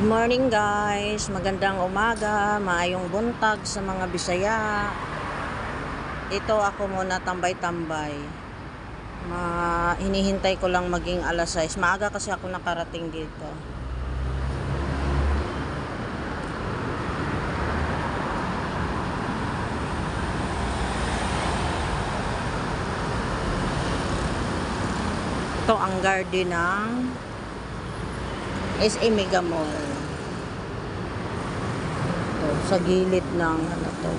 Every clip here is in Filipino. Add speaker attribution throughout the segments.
Speaker 1: Morning guys, magandang umaga, maayong buntag sa mga Bisaya. Ito ako muna tambay-tambay. Hinihintay ko lang maging alas 6. Maaga kasi ako nakarating dito. Ito ang garden ng SA Mega Mall. Ito, sa gilid ng ano to,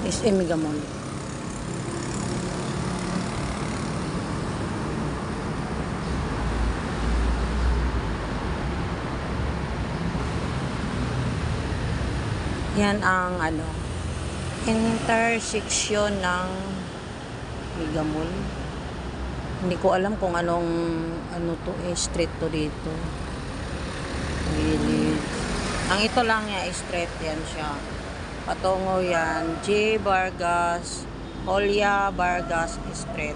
Speaker 1: SA Mega Mall. Yan ang ano, intersection ng Mega Mall. Hindi ko alam kung anong street to dito. Gilid. Ang ito lang niya street yan siya. Patungo yan J. Vargas, Julia Vargas Street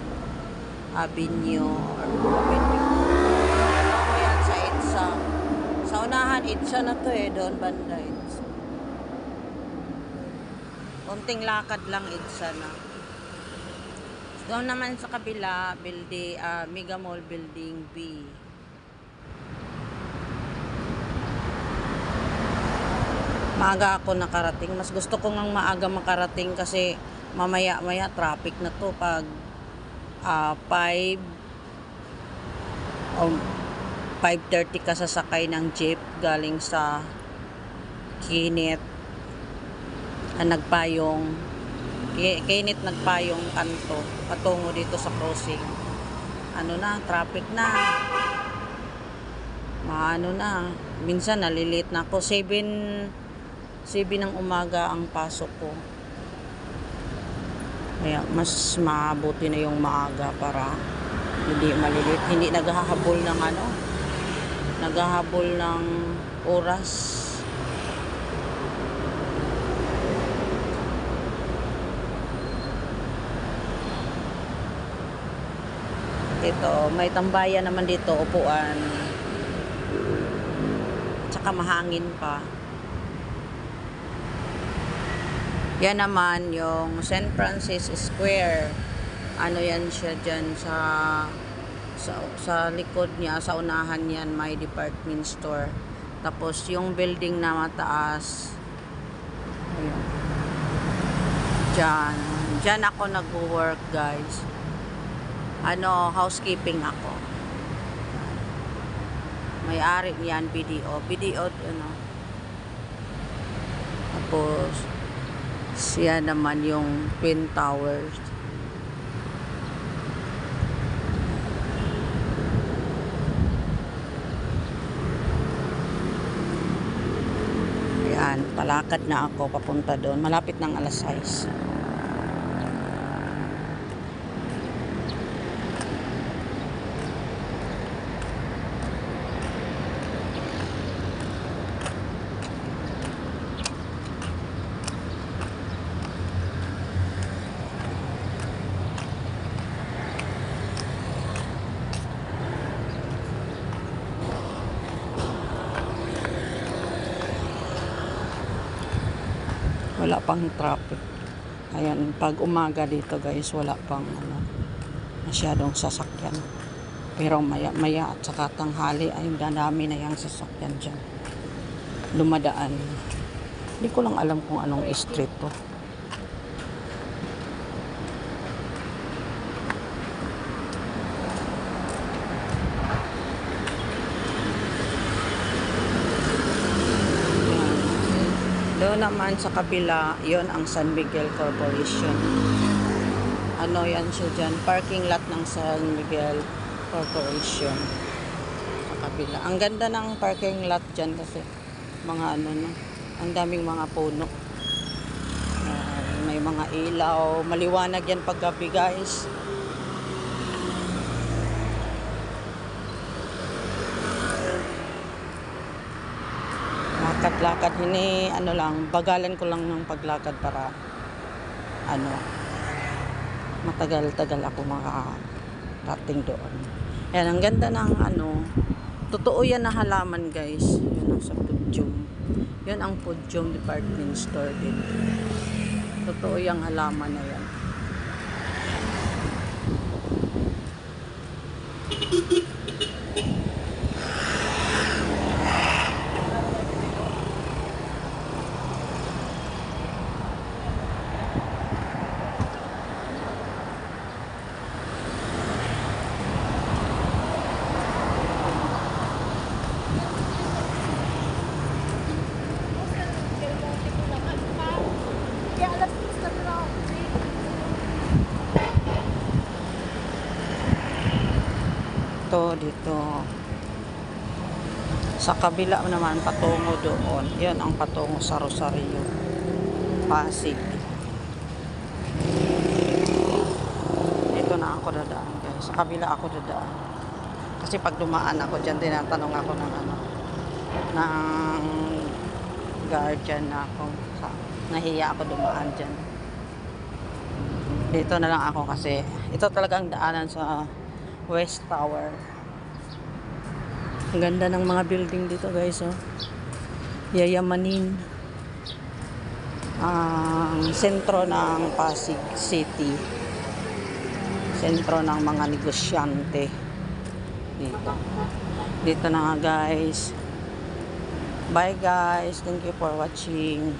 Speaker 1: Avenue. Patungo yan sa EDSA. Sa unahan EDSA na to doon banda EDSA. Konting lakad lang EDSA na. Doon naman sa kabila, building, Mega Mall Building B. Maaga ako nakarating. Mas gusto ko ngang maaga makarating kasi mamaya-maya traffic na to pag 5:30 ka sasakay ng jeep galing sa Kinit. Nagpayong kanto patungo dito sa crossing. Traffic na. Minsan nalilate na ako. 7 ng umaga ang pasok ko. Kaya mas mabuti na yung maaga para hindi malilate. Hindi naghahabol ng oras. Ito, may tambayan naman dito, upuan. Tsaka mahangin pa. Yan naman yung St. Francis Square. Yan siya dyan sa likod niya, sa unahan yan, may department store. Tapos yung building na mataas. Ayun. Dyan ako nag-work, guys. Housekeeping ako. May-ari niyan, BDO. Tapos, siya naman yung Twin Towers. Ayan, palakad na ako papunta doon. Malapit ng alas 6. Wala pang traffic. Ayan, pag umaga dito guys, wala pang masyadong sasakyan. Pero maya at saka tanghali ay dami na yung sasakyan dyan. Lumadaan. Hindi ko lang alam kung anong street to. Doon naman sa kabila, yon ang San Miguel Corporation. Yan siya dyan. Parking lot ng San Miguel Corporation. Sa kabila. Ang ganda ng parking lot dyan kasi ang daming mga puno. May mga ilaw. Maliwanag yan paggabi guys. Lakad-lakad, bagalan ko lang ng paglakad para matagal-tagal ako makarating doon. Yan, ang ganda ng Totoo yan na halaman guys. Yun ang sa Podium. Yan ang Podium department store din. Totoo yung halaman na yan. Dito sa kabila naman patungo doon, yan ang patungo sa Rosario, Pasig. Dito na ako dadaan guys, sa kabila ako dadaan kasi pag dumaan ako dyan tinatanong ako ng ng guardian na ako, nahiya ako dumaan dyan. Dito na lang ako kasi ito talagang daanan sa West Tower. Ang ganda ng mga building dito guys, oh. Yayamanin. Ang sentro ng Pasig City. Sentro ng mga negosyante. Dito na nga guys. Bye guys. Thank you for watching.